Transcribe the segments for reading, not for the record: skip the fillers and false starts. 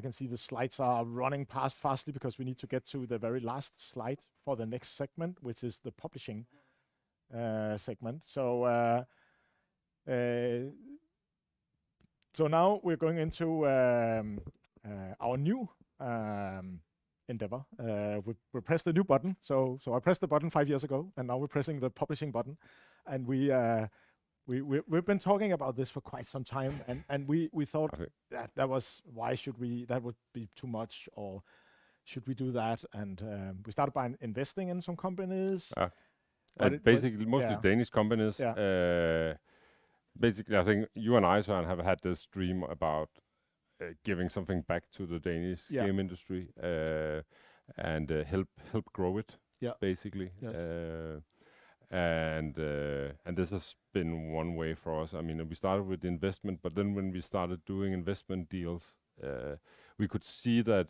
can see the slides are running past fastly because we need to get to the very last slide for the next segment, which is the publishing segment. So now we're going into our new endeavor. We pressed the new button. So I pressed the button 5 years ago, and now we're pressing the publishing button. And we've been talking about this for quite some time, and we thought that would be too much, or should we do that? And we started by investing in some companies. Basically, mostly Danish companies. Yeah. Basically, I think you and I, Søren, have had this dream about giving something back to the Danish game industry and help grow it. Yeah. Basically. Yes. And this has been one way for us. I mean, we started with the investment, but then when we started doing investment deals, we could see that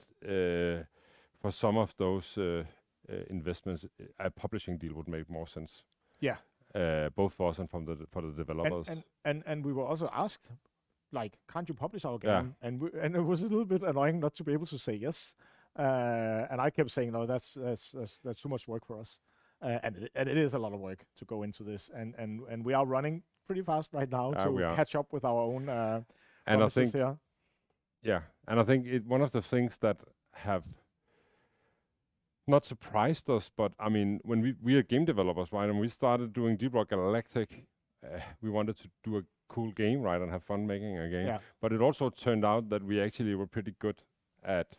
for some of those investments, a publishing deal would make more sense. Yeah. Both for us and for the developers. And we were also asked, like, can't you publish our game? And it was a little bit annoying not to be able to say yes. And I kept saying, no, that's too much work for us. And it is a lot of work to go into this, and we are running pretty fast right now to catch up with our own and I think here. Yeah, and I think one of the things that have not surprised us, but I mean, when we are game developers, right, and we started doing Deep Rock Galactic, we wanted to do a cool game, right, and have fun making a game. Yeah. But it also turned out that we actually were pretty good at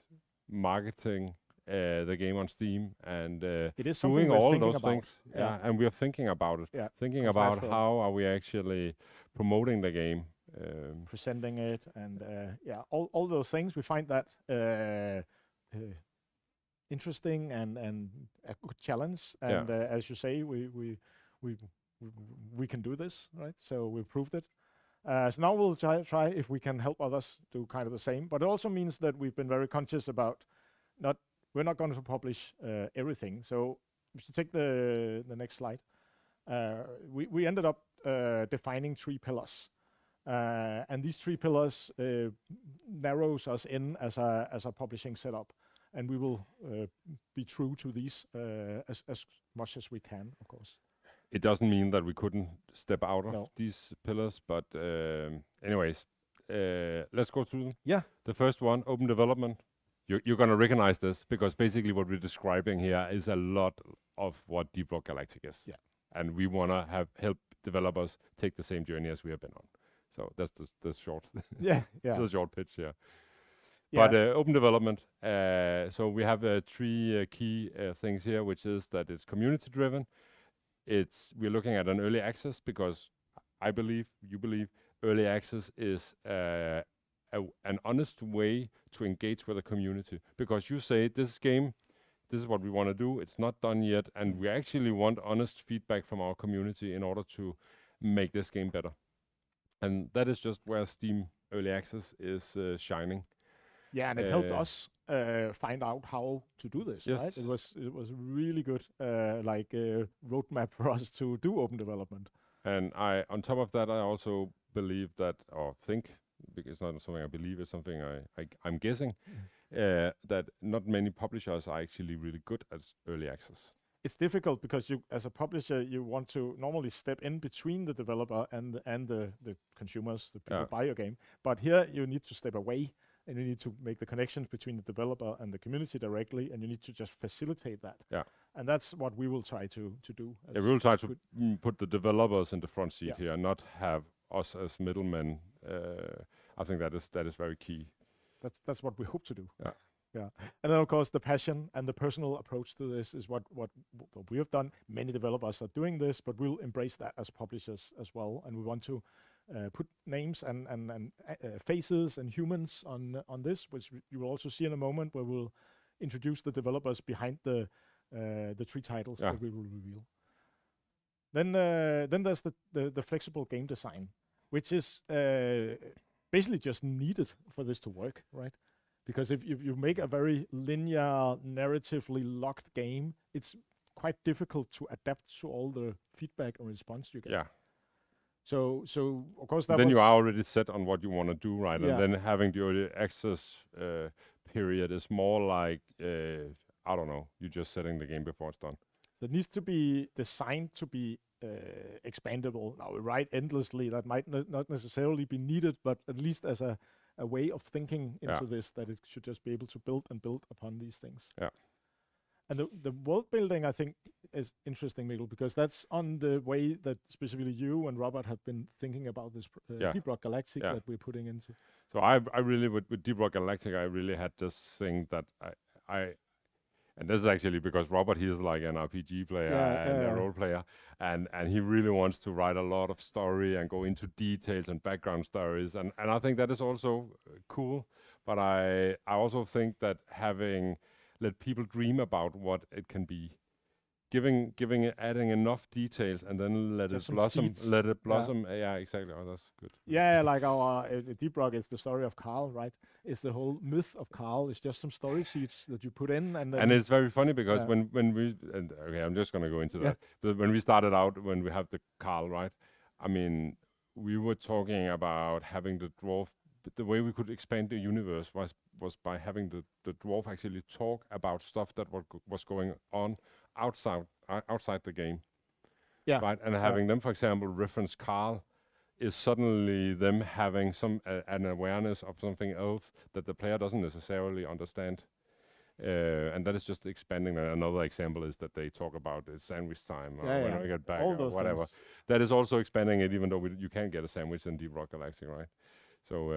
marketing the game on Steam and doing all those things. Yeah, and we are thinking about it. Yeah. Thinking about how are we actually promoting the game, presenting it, and all those things. We find that interesting and a good challenge. And as you say, we can do this, right? So we proved it. So now we'll try if we can help others do kind of the same. But it also means that we've been very conscious about we're not going to publish everything. So if you take the next slide, we ended up defining 3 pillars. And these 3 pillars narrows us in as a publishing setup. And we will be true to these as much as we can, of course. It doesn't mean that we couldn't step out of these pillars, but anyways, let's go through them. Yeah. The first one, open development. You're going to recognize this because basically what we're describing here is a lot of what Deep Rock Galactic is. Yeah. And we want to help developers take the same journey as we have been on. So that's the short, the short pitch here. Yeah. But open development. So we have 3 key things here, which is that it's community driven. We're looking at an early access because you believe early access is an honest way to engage with the community, because you say this is what we want to do, it's not done yet, and we actually want honest feedback from our community in order to make this game better. And that is just where Steam Early Access is shining. Yeah, and it helped us find out how to do this, right? It was really good roadmap for us to do open development. And on top of that, I also believe that, or think, because it's not something I believe, it's something I'm guessing, that not many publishers are actually really good at early access. It's difficult because you, as a publisher, you want to normally step in between the developer and the consumers, the people who buy your game. But here you need to step away, and you need to make the connections between the developer and the community directly, and you need to just facilitate that. Yeah. And that's what we will try to do. Yeah, we will try to put the developers in the front seat here, not have us as middlemen. I think that is very key. That's what we hope to do. Yeah. Yeah. And then of course the passion and the personal approach to this is what we have done. Many developers are doing this, but we'll embrace that as publishers as well. And we want to put names and faces and humans on this, which you will also see in a moment, where we'll introduce the developers behind the 3 titles that we will reveal. Then there's the flexible game design, which is basically just needed for this to work, right? Because if you make a very linear, narratively locked game, it's quite difficult to adapt to all the feedback and response you get. Yeah. So of course that then you are already set on what you want to do, right? And then having the early access period is more like I don't know, you're just setting the game before it's done. So it needs to be designed to be expandable. Now we write endlessly, that might not necessarily be needed, but at least as a way of thinking into this, that it should just be able to build and build upon these things. Yeah. And the world building, I think, is interesting, Mikkel, because that's on the way that specifically you and Robert have been thinking about this Deep Rock Galactic that we're putting into. So I really, with Deep Rock Galactic, I really had this thing that and this is actually because Robert, he's like an RPG player and a role player, and he really wants to write a lot of story and go into details and background stories, and I think that is also cool. But I also think that let people dream about what it can be, adding enough details, and then let it blossom. Let it blossom. Yeah, exactly. Oh, that's good. Yeah, like our Deep Rock is the story of Carl, right? It's the whole myth of Carl. It's just some story seeds that you put in, and it's very funny because when we I'm just gonna go into that. But when we started out, when we have the Carl, right? I mean, we were talking about having the dwarf. But the way we could expand the universe was by having the dwarf actually talk about stuff that was going on outside the game. Yeah. Right. And having them, for example, reference Carl is suddenly them having an awareness of something else that the player doesn't necessarily understand. And that is just expanding. Another example is that they talk about sandwich time or when I get back or whatever. Things. That is also expanding it, even though you can't get a sandwich in Deep Rock Galactic, right? So,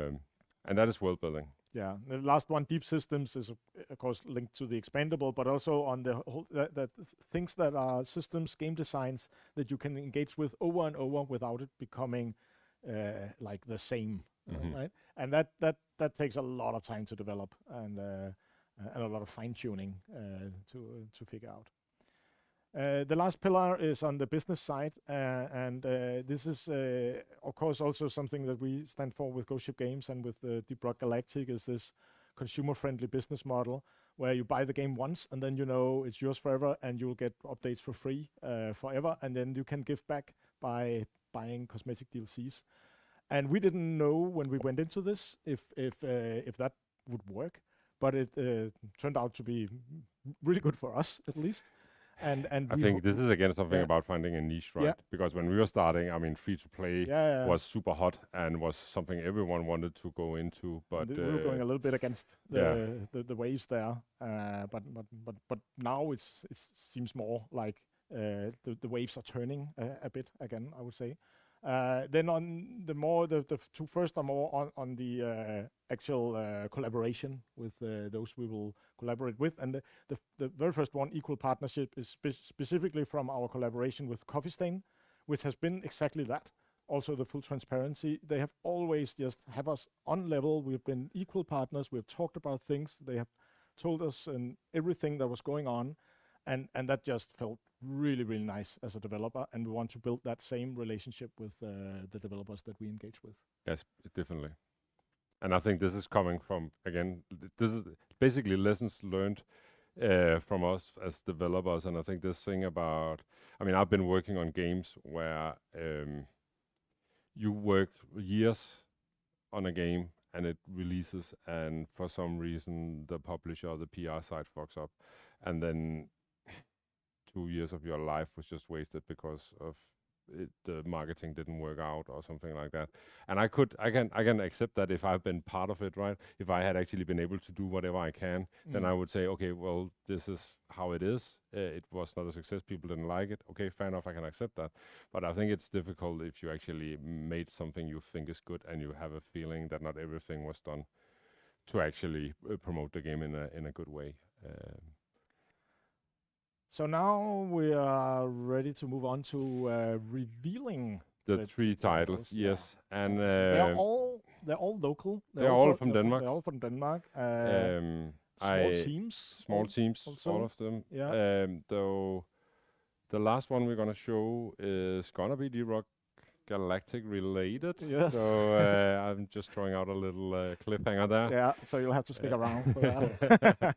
and that is world building. Yeah, the last one, Deep Systems, is of course linked to the expandable, but also on the whole that things that are systems, game designs that you can engage with over and over without it becoming like the same, right? And that takes a lot of time to develop and a lot of fine tuning to figure out. The last pillar is on the business side, and this is, of course, also something that we stand for with Ghost Ship Games and with Deep Rock Galactic, is this consumer-friendly business model where you buy the game once and then you know it's yours forever and you'll get updates for free forever, and then you can give back by buying cosmetic DLCs. And we didn't know when we went into this if that would work, but it turned out to be really good for us, at least. And I think this is again something about finding a niche, right? Because when we were starting, I mean, free to play was super hot and was something everyone wanted to go into. But we were going a little bit against the waves there. But now it seems more like the waves are turning a bit again, I would say. Then on the two first are more on the actual collaboration with those we will collaborate with, and the very first one, Equal Partnership, is specifically from our collaboration with Coffee Stain, which has been exactly that. Also the full transparency. They have always just have us on level. We've been equal partners. We've talked about things. They have told us and everything that was going on. And that just felt really, really nice as a developer, and we want to build that same relationship with the developers that we engage with. Yes, definitely. And I think this is coming from, again, this is basically lessons learned from us as developers. And I think this thing about, I mean, I've been working on games where you work years on a game and it releases, and for some reason the publisher or the PR side fucks up, and then 2 years of your life was just wasted because of the marketing didn't work out or something like that. And I can accept that if I've been part of it, right? If I had actually been able to do whatever I can, then I would say, okay, well, this is how it is. It was not a success. People didn't like it. Okay, fair enough. I can accept that. But I think it's difficult if you actually made something you think is good and you have a feeling that not everything was done to actually promote the game in a good way. So now we are ready to move on to revealing the 3 titles. Yes, and they're all local. They're all from Denmark. They're all from Denmark. Small teams. Also. All of them. Yeah. Though the last one we're gonna show is gonna be Deep Rock Galactic related. Yes. So I'm just throwing out a little cliffhanger there. Yeah. So you'll have to stick around for that.